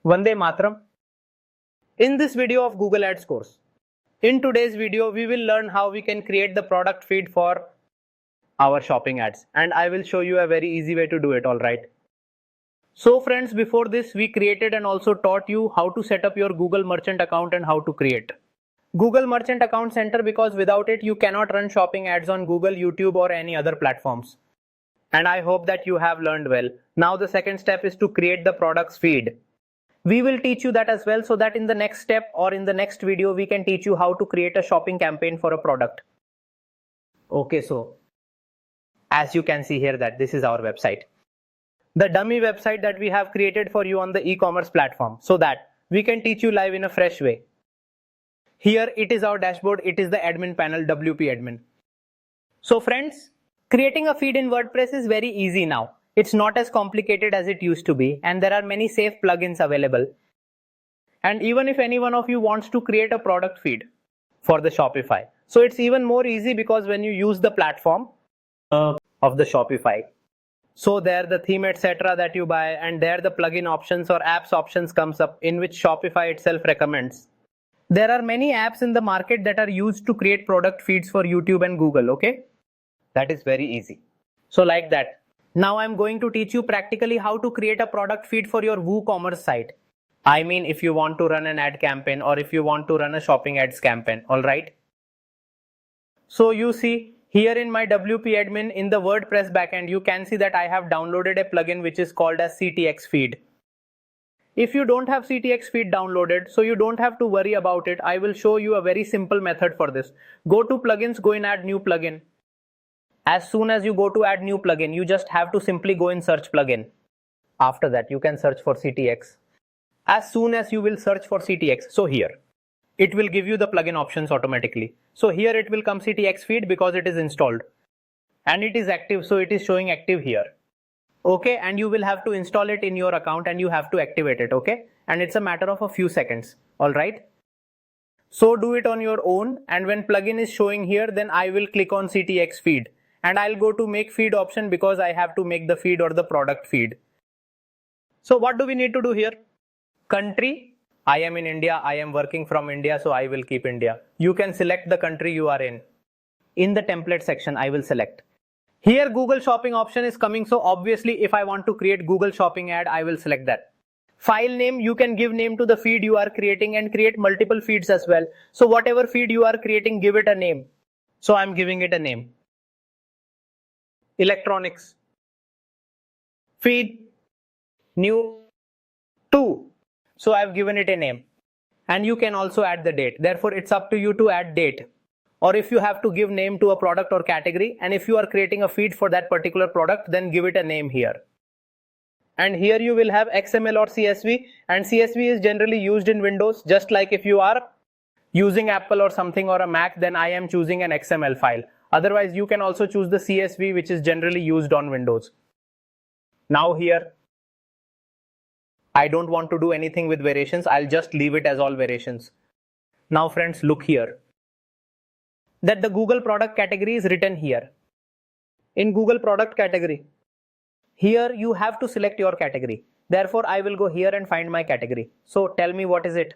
Vande Matram. In this video of Google Ads course, in today's video, we will learn how we can create the product feed for our shopping ads, and I will show you a very easy way to do it, alright. So friends, before this, we created and also taught you how to set up your Google Merchant account and how to create Google Merchant Account Center, because without it, you cannot run shopping ads on Google, YouTube or any other platforms. And I hope that you have learned well. Now the second step is to create the products feed. We will teach you that as well, so that in the next step or in the next video, we can teach you how to create a shopping campaign for a product. Okay, so as you can see here that this is our website. The dummy website that we have created for you on the e-commerce platform, so that we can teach you live in a fresh way. Here it is our dashboard, it is the admin panel, WP admin. So friends, creating a feed in WordPress is very easy now. It's not as complicated as it used to be, and there are many safe plugins available. And even if any one of you wants to create a product feed for the Shopify, so it's even more easy because when you use the platform of the Shopify, so there the theme etc. that you buy, and there the plugin options or apps options comes up, in which Shopify itself recommends. There are many apps in the market that are used to create product feeds for YouTube and Google, okay? That is very easy. So like that. Now I'm going to teach you practically how to create a product feed for your WooCommerce site. I mean, if you want to run an ad campaign or if you want to run a shopping ads campaign, alright? So you see here in my WP admin in the WordPress backend, you can see that I have downloaded a plugin which is called as CTX feed. If you don't have CTX feed downloaded, so you don't have to worry about it. I will show you a very simple method for this. Go to plugins, go in add new plugin. As soon as you go to add new plugin, you just have to simply go in search plugin. After that, you can search for CTX. As soon as you will search for CTX, so here, it will give you the plugin options automatically. So here it will come CTX feed because it is installed. And it is active, so it is showing active here. Okay, and you will have to install it in your account and you have to activate it, okay? And it's a matter of a few seconds, alright? So do it on your own, and when plugin is showing here, then I will click on CTX feed. And I'll go to make feed option because I have to make the feed or the product feed. So what do we need to do here? Country, I am in India, I am working from India, so I will keep India. You can select the country you are in. In the template section, I will select. Here Google Shopping option is coming, so obviously if I want to create Google Shopping ad, I will select that. File name, you can give name to the feed you are creating and create multiple feeds as well. So whatever feed you are creating, give it a name. So I'm giving it a name. Electronics, feed, new, to. So I've given it a name. And you can also add the date. Therefore, it's up to you to add date. Or if you have to give name to a product or category, and if you are creating a feed for that particular product, then give it a name here. And here you will have XML or CSV, and CSV is generally used in Windows. Just like if you are using Apple or something or a Mac, then I am choosing an XML file. Otherwise, you can also choose the CSV, which is generally used on Windows. Now here, I don't want to do anything with variations. I'll just leave it as all variations. Now friends, look here. That the Google product category is written here. In Google product category, here you have to select your category. Therefore, I will go here and find my category. So tell me what is it?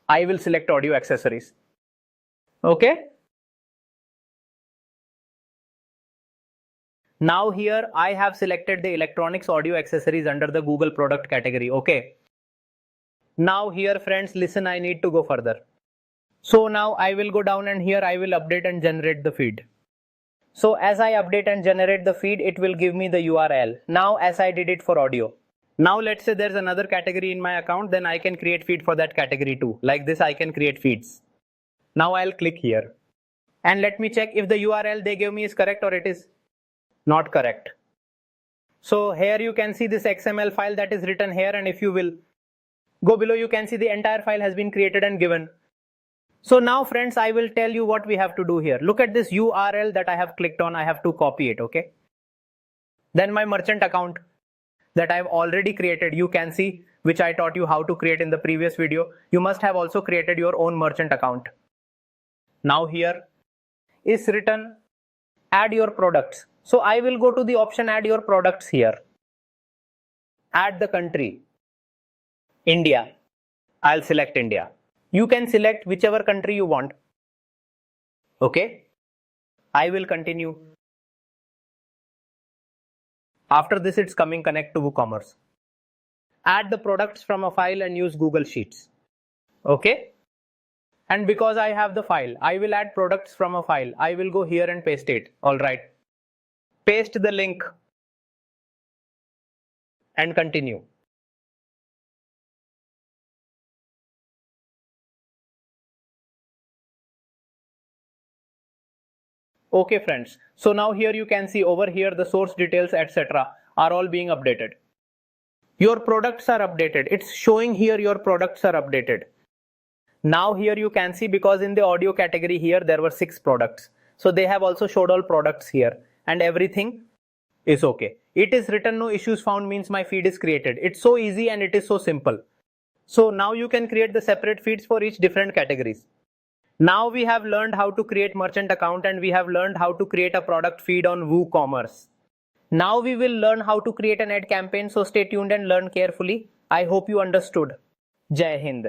I will select audio accessories. Okay. Now here I have selected the electronics audio accessories under the Google product category. Okay. Now here friends, listen, I need to go further. So now I will go down and here I will update and generate the feed. So as I update and generate the feed, it will give me the URL. Now as I did it for audio. Now let's say there's another category in my account, then I can create feed for that category too. Like this, I can create feeds. Now I'll click here. And let me check if the URL they gave me is correct or it is not correct. So here you can see this XML file that is written here, and if you will go below, you can see the entire file has been created and given. So now friends, I will tell you what we have to do here. Look at this URL that I have clicked on. I have to copy it, okay? Then my merchant account that I've already created, you can see, which I taught you how to create in the previous video. You must have also created your own merchant account. Now here is written add your products. So I will go to the option add your products here. Add the country, India. I'll select India. You can select whichever country you want. Okay. I will continue. After this, it's coming connect to WooCommerce. Add the products from a file and use Google Sheets. Okay. And because I have the file, I will add products from a file. I will go here and paste it. Alright. Paste the link and continue. Okay friends, so now here you can see over here the source details etc. are all being updated. Your products are updated. It's showing here your products are updated. Now here you can see, because in the audio category here there were 6 products. So they have also showed all products here and everything is okay. It is written no issues found means my feed is created. It's so easy and it is so simple. So now you can create the separate feeds for each different categories. Now we have learned how to create merchant account and we have learned how to create a product feed on WooCommerce. Now we will learn how to create an ad campaign, so stay tuned and learn carefully. I hope you understood. Jai Hind.